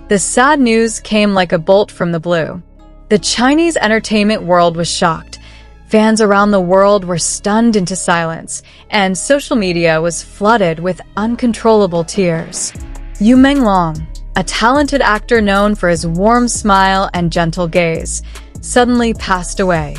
The sad news came like a bolt from the blue. The Chinese entertainment world was shocked. Fans around the world were stunned into silence, and social media was flooded with uncontrollable tears. Yu Menglong, a talented actor known for his warm smile and gentle gaze, suddenly passed away.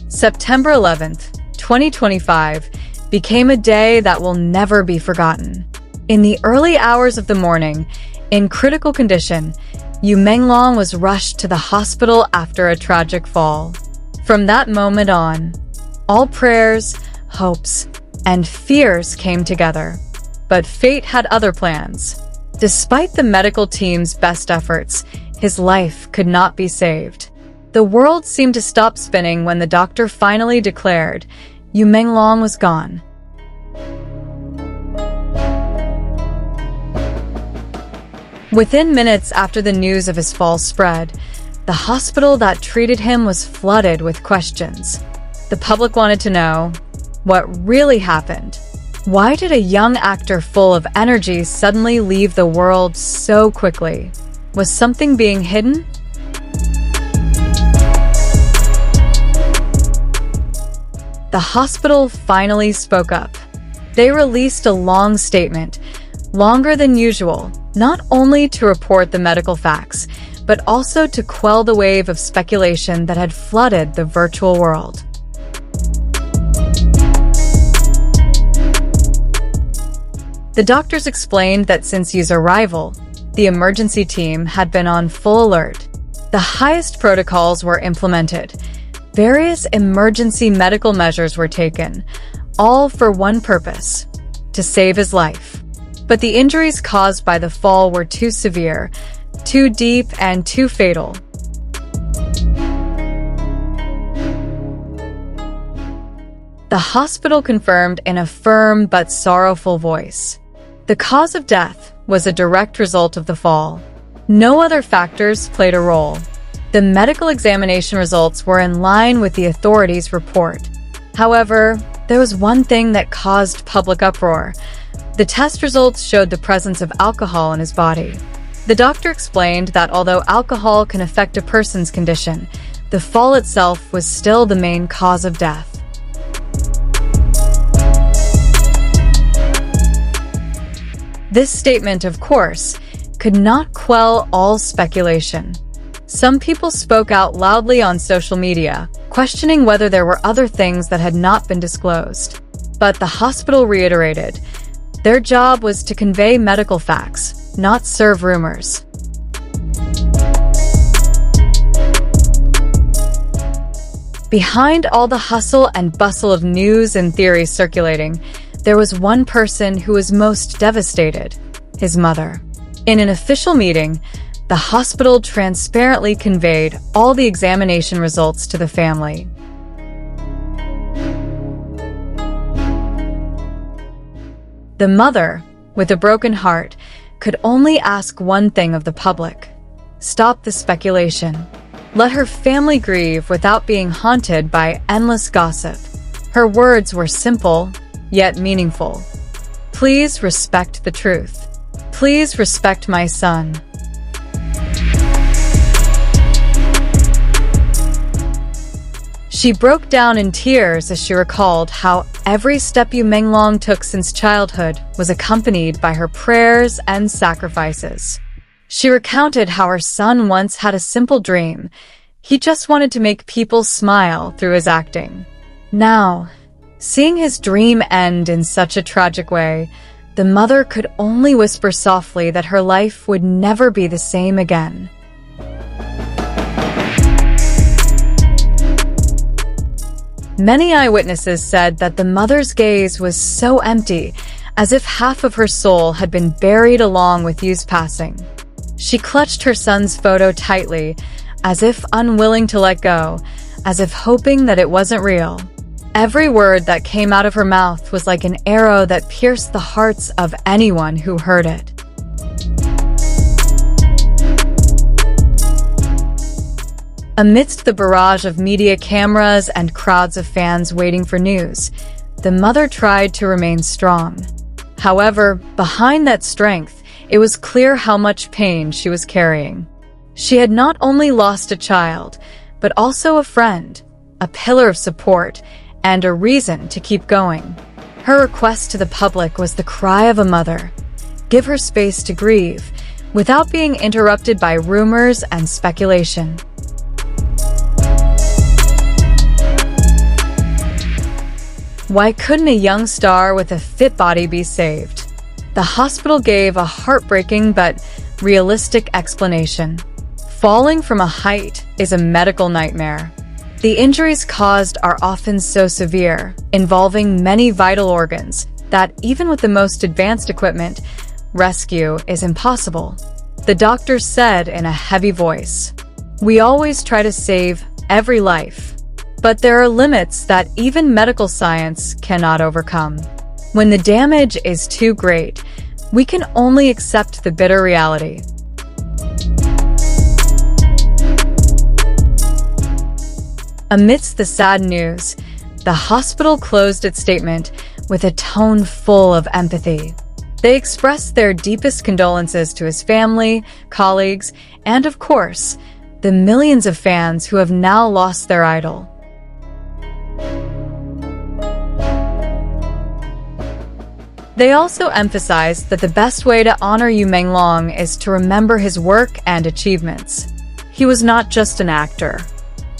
September 11th, 2025, became a day that will never be forgotten. In the early hours of the morning, in critical condition, Yu Menglong was rushed to the hospital after a tragic fall. From that moment on, all prayers, hopes, and fears came together. But fate had other plans. Despite the medical team's best efforts, his life could not be saved. The world seemed to stop spinning when the doctor finally declared Yu Menglong was gone. Within minutes after the news of his fall spread, the hospital that treated him was flooded with questions. The public wanted to know what really happened. Why did a young actor full of energy suddenly leave the world so quickly? Was something being hidden? The hospital finally spoke up. They released a long statement, longer than usual, not only to report the medical facts, but also to quell the wave of speculation that had flooded the virtual world. The doctors explained that since Yu's arrival, the emergency team had been on full alert. The highest protocols were implemented. Various emergency medical measures were taken, all for one purpose: to save his life. But the injuries caused by the fall were too severe, too deep, and too fatal. The hospital confirmed in a firm but sorrowful voice. The cause of death was a direct result of the fall. No other factors played a role. The medical examination results were in line with the authorities' report. However, there was one thing that caused public uproar. The test results showed the presence of alcohol in his body. The doctor explained that although alcohol can affect a person's condition, the fall itself was still the main cause of death. This statement, of course, could not quell all speculation. Some people spoke out loudly on social media, questioning whether there were other things that had not been disclosed. But the hospital reiterated, their job was to convey medical facts, not serve rumors. Behind all the hustle and bustle of news and theories circulating, there was one person who was most devastated: his mother. In an official meeting, the hospital transparently conveyed all the examination results to the family. The mother, with a broken heart, could only ask one thing of the public: stop the speculation. Let her family grieve without being haunted by endless gossip. Her words were simple, yet meaningful. Please respect the truth. Please respect my son. She broke down in tears as she recalled how every step Yu Menglong took since childhood was accompanied by her prayers and sacrifices. She recounted how her son once had a simple dream. He just wanted to make people smile through his acting. Now, seeing his dream end in such a tragic way, the mother could only whisper softly that her life would never be the same again. Many eyewitnesses said that the mother's gaze was so empty, as if half of her soul had been buried along with Yu's passing. She clutched her son's photo tightly, as if unwilling to let go, as if hoping that it wasn't real. Every word that came out of her mouth was like an arrow that pierced the hearts of anyone who heard it. Amidst the barrage of media cameras and crowds of fans waiting for news, the mother tried to remain strong. However, behind that strength, it was clear how much pain she was carrying. She had not only lost a child, but also a friend, a pillar of support, and a reason to keep going. Her request to the public was the cry of a mother: give her space to grieve, without being interrupted by rumors and speculation. Why couldn't a young star with a fit body be saved? The hospital gave a heartbreaking but realistic explanation. Falling from a height is a medical nightmare. The injuries caused are often so severe, involving many vital organs, that even with the most advanced equipment, rescue is impossible. The doctor said in a heavy voice, "We always try to save every life, but there are limits that even medical science cannot overcome. When the damage is too great, we can only accept the bitter reality." Amidst the sad news, the hospital closed its statement with a tone full of empathy. They expressed their deepest condolences to his family, colleagues, and of course, the millions of fans who have now lost their idol. They also emphasized that the best way to honor Yu Menglong is to remember his work and achievements. He was not just an actor.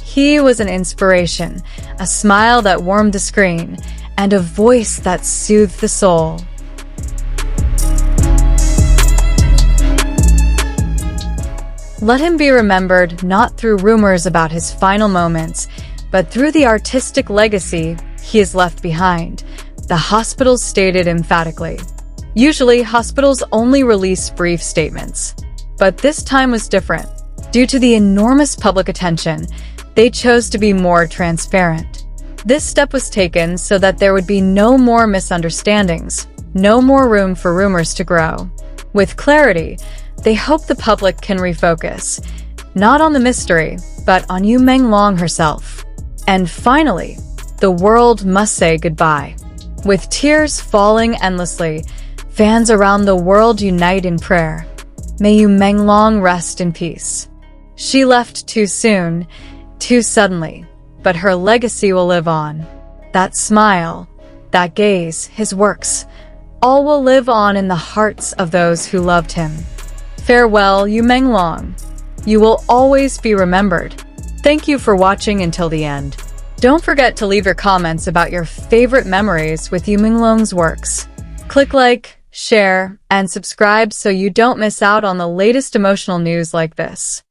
He was an inspiration, a smile that warmed the screen, and a voice that soothed the soul. Let him be remembered not through rumors about his final moments, but through the artistic legacy he has left behind, the hospitals stated emphatically. Usually, hospitals only release brief statements. But this time was different. Due to the enormous public attention, they chose to be more transparent. This step was taken so that there would be no more misunderstandings, no more room for rumors to grow. With clarity, they hope the public can refocus, not on the mystery, but on Yu Menglong herself. And finally, the world must say goodbye. With tears falling endlessly, fans around the world unite in prayer. May Yu Menglong rest in peace. She left too soon, too suddenly, but her legacy will live on. That smile, that gaze, his works, all will live on in the hearts of those who loved him. Farewell, Yu Menglong. You will always be remembered. Thank you for watching until the end. Don't forget to leave your comments about your favorite memories with Yu Menglong's works. Click like, share, and subscribe so you don't miss out on the latest emotional news like this.